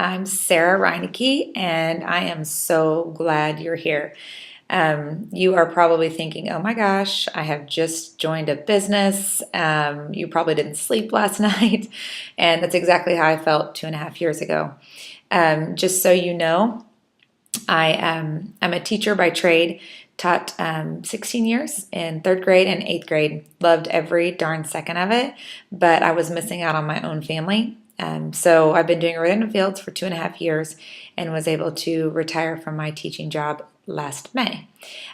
I'm Sarah Reinecke, and I am so glad you're here. You are probably thinking, oh my gosh, I have just joined a business. You probably didn't sleep last night. And that's exactly how I felt 2.5 years ago. Just so you know, I'm a teacher by trade, taught 16 years in third grade and eighth grade. Loved every darn second of it, but I was missing out on my own family. So I've been doing random fields for 2.5 years and was able to retire from my teaching job last May.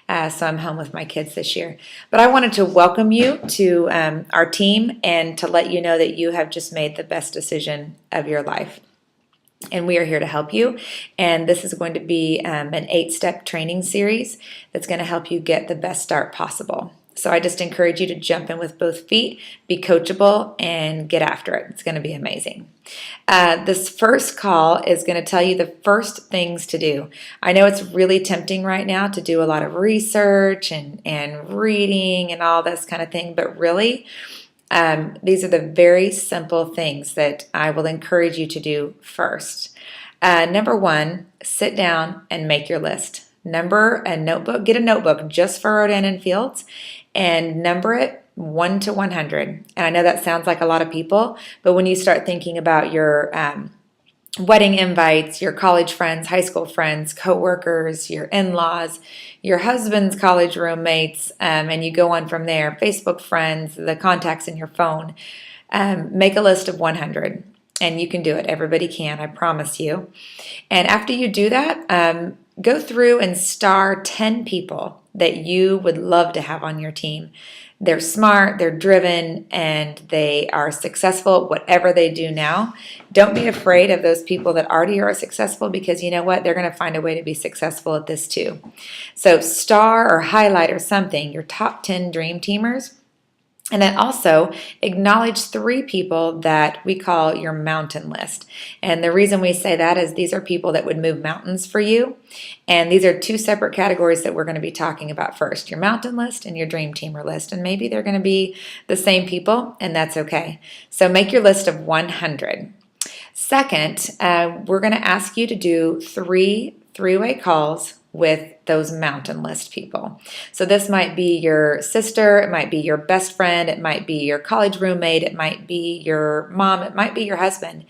So I'm home with my kids this year. But I wanted to welcome you to our team and to let you know that you have just made the best decision of your life. And we are here to help you. And this is going to be an 8-step training series that's going to help you get the best start possible. So I just encourage you to jump in with both feet, be coachable, and get after it. It's going to be amazing. This first call is going to tell you the first things to do. I know it's really tempting right now to do a lot of research and reading and all this kind of thing, but really, these are the very simple things that I will encourage you to do first. Number one, sit down and make your list. Number a notebook, get a notebook just for Rodan and Fields and number it 1 to 100. And I know that sounds like a lot of people, but when you start thinking about your wedding invites, your college friends, high school friends, coworkers, your in-laws, your husband's college roommates, and you go on from there, Facebook friends, the contacts in your phone, make a list of 100. And you can do it. Everybody can, I promise you. And after you do that, go through and star 10 people that you would love to have on your team. They're smart, they're driven, and they are successful at whatever they do now. Don't be afraid of those people that already are successful, because you know what? They're going to find a way to be successful at this too. So star or highlight or something, your top 10 dream teamers. And then also acknowledge 3 people that we call your mountain list. And the reason we say that is these are people that would move mountains for you. And these are 2 separate categories that we're going to be talking about first, your mountain list and your dream teamer list. And maybe they're going to be the same people, and that's okay. So make your list of 100. Second, we're going to ask you to do 3 three-way calls with those mountain list people. So this might be your sister, it might be your best friend, it might be your college roommate, it might be your mom, it might be your husband,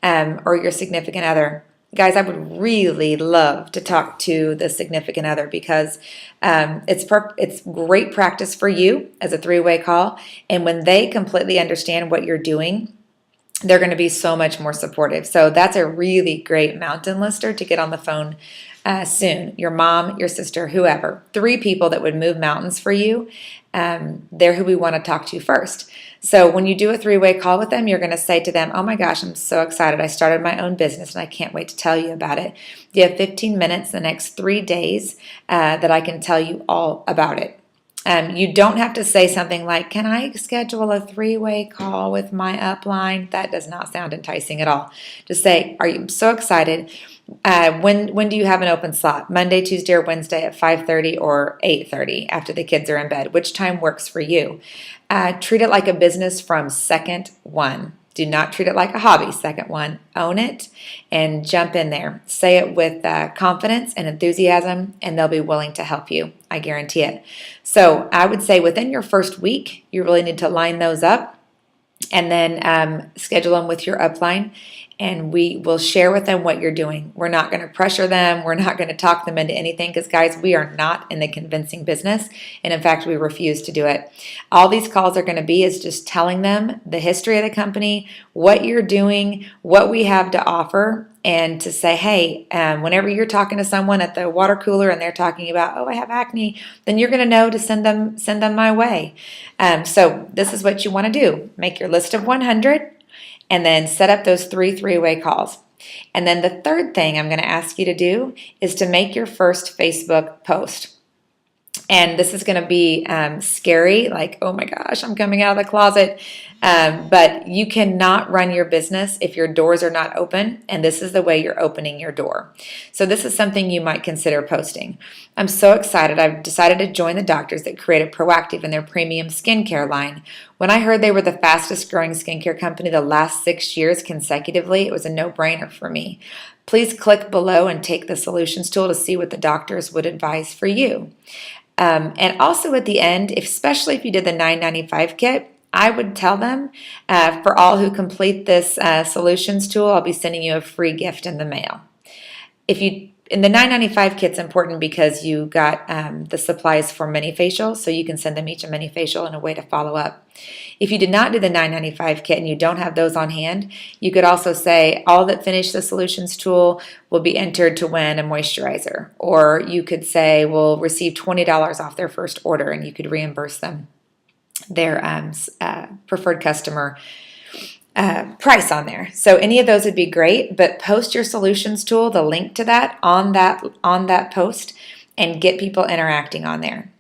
or your significant other. Guys, I would really love to talk to the significant other, because it's great practice for you as a 3-way call. And when they completely understand what you're doing, they're going to be so much more supportive. So that's a really great mountain lister to get on the phone soon. Your mom, your sister, whoever. 3 people that would move mountains for you. They're who we want to talk to first. So when you do a 3-way call with them, you're going to say to them, oh my gosh, I'm so excited. I started my own business and I can't wait to tell you about it. You have 15 minutes the next 3 days that I can tell you all about it. You don't have to say something like, can I schedule a 3-way call with my upline? That does not sound enticing at all. Just say, are you so excited? When do you have an open slot? Monday, Tuesday, or Wednesday at 5:30 or 8:30 after the kids are in bed? Which time works for you? Treat it like a business from second one. Do not treat it like a hobby. Second one, own it and jump in there. Say it with confidence and enthusiasm, and they'll be willing to help you. I guarantee it. So I would say within your first week, you really need to line those up and then schedule them with your upline. And we will share with them what you're doing. We're not going to pressure them. We're not going to talk them into anything, because, guys, we are not in the convincing business. And, in fact, we refuse to do it. All these calls are going to be is just telling them the history of the company, what you're doing, what we have to offer, and to say, hey, whenever you're talking to someone at the water cooler and they're talking about, oh, I have acne, then you're going to know to send them my way. So this is what you want to do. Make your list of 100. And then set up those 3 three-way calls. And then the third thing I'm going to ask you to do is to make your first Facebook post. And this is going to be scary, like, oh my gosh, I'm coming out of the closet. But you cannot run your business if your doors are not open, and this is the way you're opening your door. So this is something you might consider posting. I'm so excited. I've decided to join the doctors that created Proactive in their premium skincare line. When I heard they were the fastest growing skincare company the last 6 years consecutively, it was a no-brainer for me. Please click below and take the solutions tool to see what the doctors would advise for you. And also at the end, especially if you did the $9.95 kit, I would tell them for all who complete this solutions tool, I'll be sending you a free gift in the mail. In the $9.95 kit's important because you got the supplies for mini facials, so you can send them each a mini facial and a way to follow up. If you did not do the $9.95 kit and you don't have those on hand, you could also say all that finish the solutions tool will be entered to win a moisturizer. Or you could say we'll receive $20 off their first order, and you could reimburse them their preferred customer price on there. So any of those would be great, but post your solutions tool, the link to that on that post, and get people interacting on there.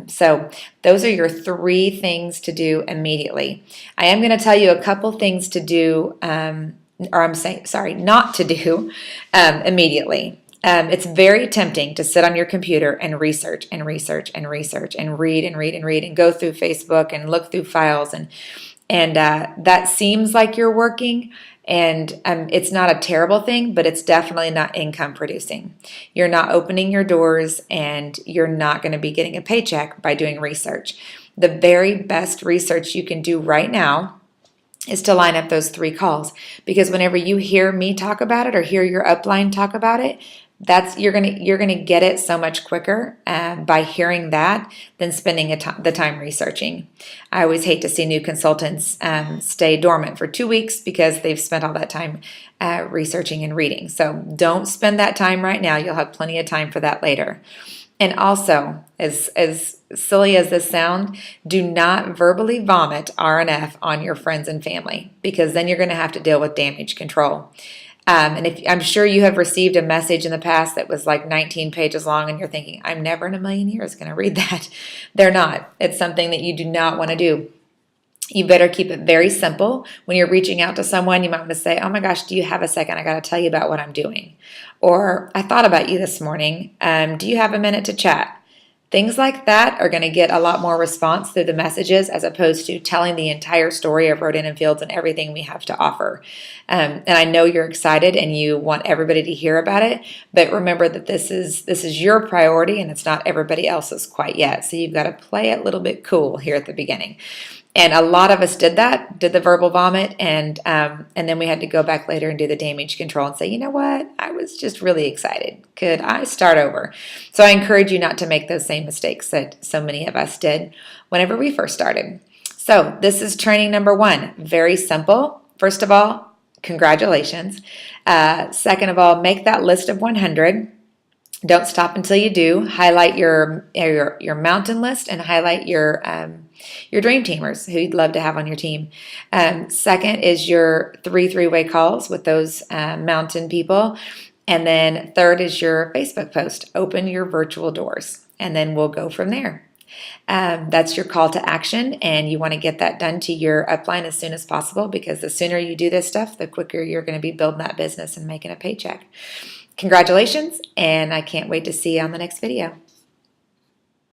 So those are your 3 things to do immediately. I am going to tell you a couple things to do, not to do immediately. It's very tempting to sit on your computer and research and research and research and read and read and read and go through Facebook and look through files, and that seems like you're working, and it's not a terrible thing, but it's definitely not income producing. You're not opening your doors, and you're not going to be getting a paycheck by doing research. The very best research you can do right now is to line up those 3 calls, because whenever you hear me talk about it or hear your upline talk about it, you're gonna get it so much quicker by hearing that than spending the time researching. I always hate to see new consultants stay dormant for 2 weeks because they've spent all that time researching and reading. So don't spend that time right now. You'll have plenty of time for that later. And also, as silly as this sounds, do not verbally vomit RNF on your friends and family, because then you're going to have to deal with damage control. And I'm sure you have received a message in the past that was like 19 pages long, and you're thinking, I'm never in a million years going to read that. They're not. It's something that you do not want to do. You better keep it very simple. When you're reaching out to someone, you might want to say, oh my gosh, do you have a second? I got to tell you about what I'm doing. Or I thought about you this morning. Do you have a minute to chat? Things like that are going to get a lot more response through the messages, as opposed to telling the entire story of Rodan and Fields and everything we have to offer. And I know you're excited and you want everybody to hear about it, but remember that this is your priority, and it's not everybody else's quite yet. So you've got to play it a little bit cool here at the beginning. And a lot of us did the verbal vomit, and then we had to go back later and do the damage control and say, you know what, I was just really excited. Could I start over? So I encourage you not to make those same mistakes that so many of us did whenever we first started. So this is training number 1. Very simple. First of all, congratulations. Second of all, make that list of 100. Don't stop until you do. Highlight your mountain list and highlight your dream teamers who you'd love to have on your team. Second is your 3 three-way calls with those mountain people. And then third is your Facebook post. Open your virtual doors, and then we'll go from there. That's your call to action, and you want to get that done to your upline as soon as possible, because the sooner you do this stuff, the quicker you're going to be building that business and making a paycheck. Congratulations, and I can't wait to see you on the next video.